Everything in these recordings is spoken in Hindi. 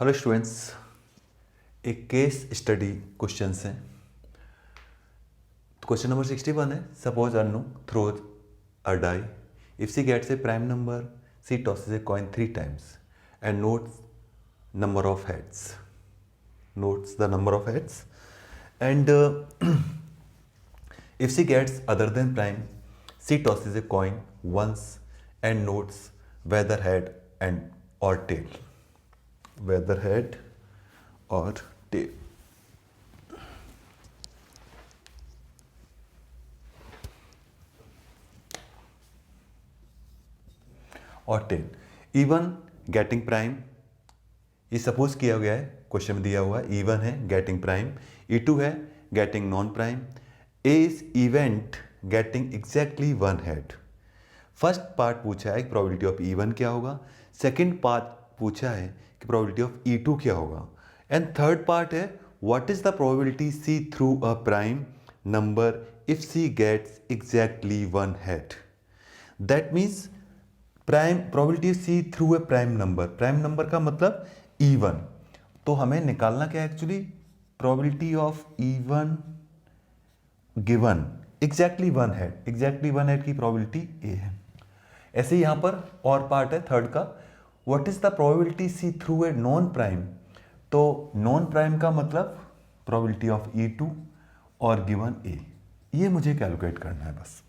हेलो स्टूडेंट्स, एक केस स्टडी क्वेश्चन है। क्वेश्चन नंबर 61 है। Suppose Anu throws a die, if she gets a prime number she tosses a coin 3 times and notes number of heads, notes the number of heads and if she gets other than prime she tosses a coin once and notes whether head and or tail, whether head or tail. और टेल इवन गेटिंग प्राइम, ये सपोज किया गया है, क्वेश्चन में दिया हुआ है इवन है गेटिंग प्राइम, E2 है getting non prime, A is event getting exactly one head. First part पूछा है कि प्रोबेबिलिटी ऑफ इवन क्या होगा, सेकंड पार्ट पूछा है कि प्रोबेबिलिटी ऑफ E2 क्या होगा, एंड थर्ड पार्ट है what is the probability she threw a prime number if she gets exactly one head. That means prime probability she threw a prime number का मतलब इवन, तो हमें निकालना क्या है actually, probability of even given exactly one head की प्रोबेबिलिटी ए है। ऐसे ही यहां पर और पार्ट है थर्ड का, what is the probability she threw a non prime, तो नॉन प्राइम का मतलब प्रोबेबिलिटी ऑफ E2 और गिवन ए, ये मुझे कैलकुलेट करना है बस।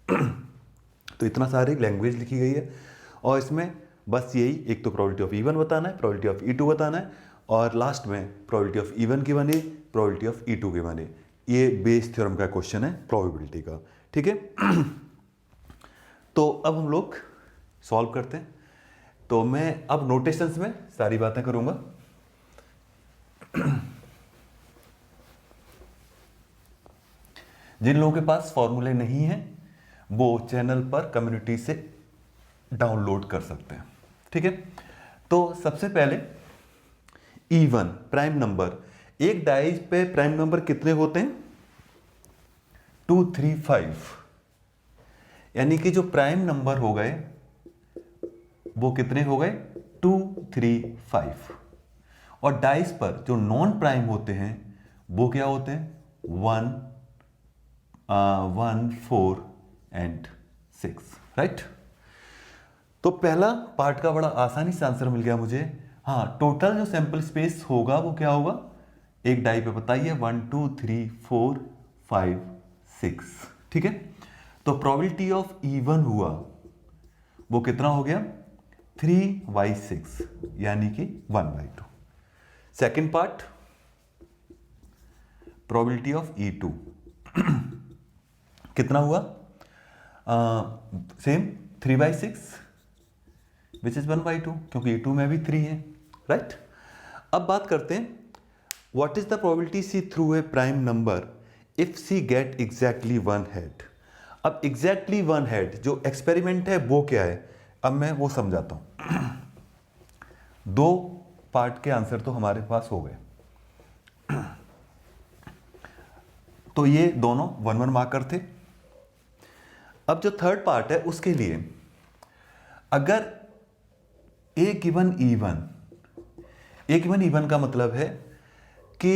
तो इतना सारी लैंग्वेज लिखी गई है और इसमें बस यही, एक तो प्रोबेबिलिटी ऑफ इवन बताना है, प्रोबेबिलिटी ऑफ E2 बताना है, और लास्ट में probability of even given A, probability of E2 given A. ये बेस थ्योरम का क्वेश्चन है प्रोबेबिलिटी का, ठीक है। तो अब हम लोग सॉल्व करते हैं। तो मैं अब नोटेशंस में सारी बातें करूंगा। जिन लोगों के पास फॉर्मूले नहीं है वो चैनल पर कम्युनिटी से डाउनलोड कर सकते हैं, ठीक है। तो सबसे पहले इवन प्राइम नंबर, एक डाइस पे प्राइम नंबर कितने होते हैं, 2 3 5, यानी कि जो प्राइम नंबर हो गए वो कितने हो गए, 2 3 5, और डाइस पर जो नॉन प्राइम होते हैं वो क्या होते हैं, 1 1 4 एंड 6, राइट। तो पहला पार्ट का बड़ा आसानी से आंसर मिल गया मुझे। हाँ, टोटल जो सैंपल स्पेस होगा वो क्या होगा, एक डाई पे बताइए, 1 2 3 4 5 6, ठीक है। तो प्रोबेबिलिटी ऑफ इवन हुआ वो कितना हो गया, 3/6, यानी कि 1/2। Second part probability of E2 कितना हुआ, सेम 3/6 विच इज 1/2, क्योंकि E2 में भी 3 है, राइट। अब बात करते हैं what is the probability she threw a prime number if she get exactly one head. अब एग्जैक्टली वन हेड जो एक्सपेरिमेंट है वो क्या है, अब मैं वो समझाता हूं। दो पार्ट के आंसर तो हमारे पास हो गए, तो ये दोनों 1 1 मार्कर थे। अब जो थर्ड पार्ट है उसके लिए, अगर ए गिवन इवन का मतलब है कि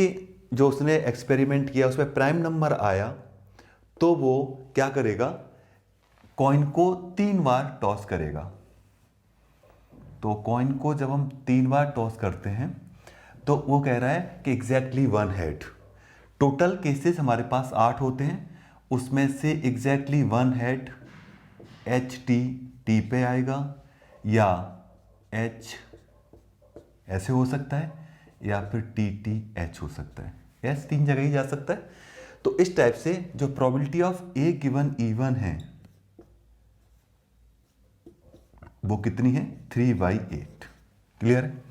जो उसने एक्सपेरिमेंट किया उसमें प्राइम नंबर आया, तो वो क्या करेगा, कॉइन को 3 बार टॉस करेगा। तो कॉइन को जब हम 3 बार टॉस करते हैं तो वो कह रहा है कि exactly one head. Total cases हमारे पास 8 होते हैं, उसमें से एग्जैक्टली वन हेड टी पे आएगा, या H ऐसे हो सकता है, या फिर TH हो सकता है, यस 3 जगह ही जा सकता है। तो इस टाइप से जो probability of A given even है वो कितनी है, 3/8, क्लियर है।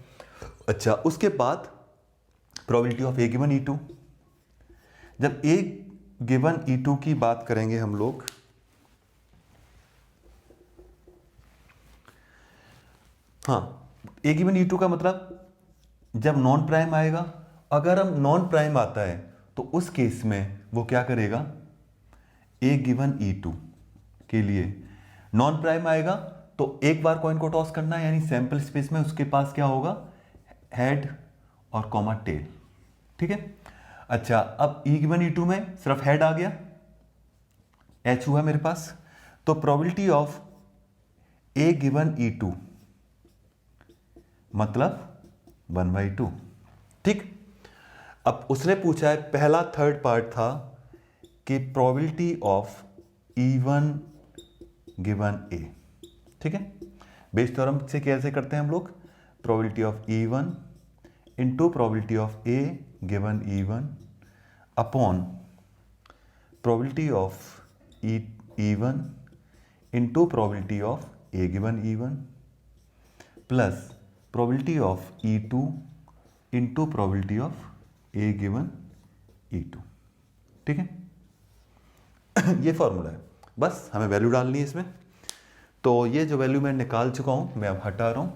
अच्छा, उसके बाद probability of A given E2, जब ए गिवन E2 की बात करेंगे हम लोग, हाँ, ए गिवन E2 का मतलब जब नॉन प्राइम आएगा, अगर हम नॉन प्राइम आता है तो उस केस में वो क्या करेगा, ए गिवन E2 के लिए नॉन प्राइम आएगा तो एक बार कॉइन को टॉस करना है, यानी सैंपल स्पेस में उसके पास क्या होगा, हेड और कॉमा टेल, ठीक है। अच्छा, अब ई गिवन E2 में सिर्फ हेड आ गया, H हुआ मेरे पास, तो probability of A given E2 मतलब 1/2, ठीक। अब उसने पूछा है, पहला थर्ड पार्ट था कि प्रोबेबिलिटी ऑफ E1 गिवन ए, ठीक है। बेस थ्योरम से कैसे करते हैं हम लोग, probability of E1 into probability of A given E1 upon probability of E1 into probability of A given E1 plus probability of E2 into probability of A given E2, ठीक है। ये फॉर्मूला है, बस हमें वैल्यू डालनी है इसमें। तो ये जो वैल्यू मैं निकाल चुका हूं, मैं अब हटा रहा हूं।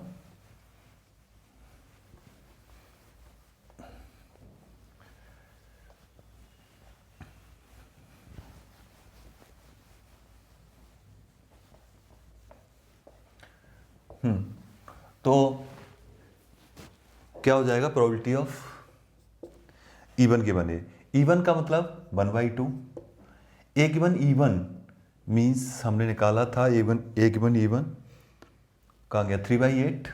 तो क्या हो जाएगा, probability of E1 given A, E1 का मतलब 1/2, ए गिवन E1 मीन्स हमने निकाला था ए गिवन E1 कहाँ गया, 3/8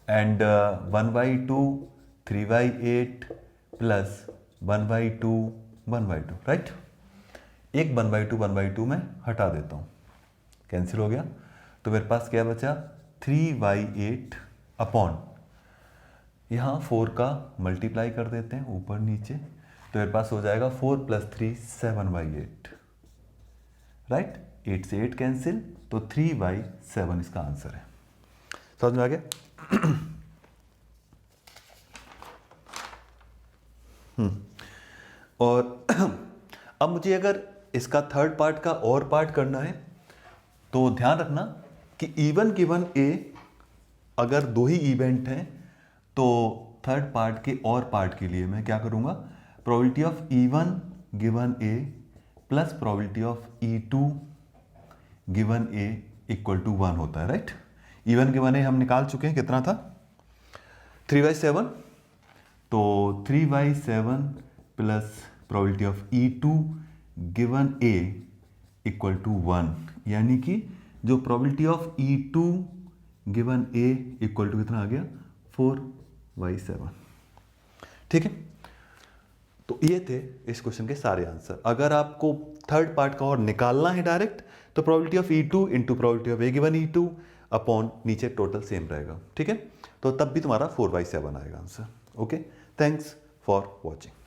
एंड 1/2 3/8 प्लस 1/2 1/2, राइट। एक 1/2 में हटा देता हूँ, कैंसिल हो गया, तो मेरे पास क्या बचा, 3/8 अपॉन, यहाँ 4 का मल्टीप्लाई कर देते हैं ऊपर नीचे, तो मेरे पास हो जाएगा 4 + 3 7/8, राइट। 8 से 8 कैंसिल, तो 3/7 इसका आंसर है। समझ में आ गया। और अब मुझे अगर इसका थर्ड पार्ट का और पार्ट करना है, तो ध्यान रखना कि E1 गिवन ए अगर दो ही इवेंट हैं, तो थर्ड पार्ट के और पार्ट के लिए मैं क्या करूंगा, probability of E1 given A plus probability of E2 given A equal to 1 होता है, राइट। E1 गिवन ए हम निकाल चुके हैं, कितना था, 3/7, तो 3/7 plus probability of E2 given A equal to 1, यानी कि जो probability of E2 given A equal to कितना आ गया, 4/7, ठीक है। तो ये थे इस क्वेश्चन के सारे आंसर। अगर आपको थर्ड पार्ट का और निकालना है डायरेक्ट, तो probability of E2 into probability of A given E2 upon नीचे टोटल सेम रहेगा, ठीक है। तो तब भी तुम्हारा 4/7 आएगा answer. Okay, thanks for watching.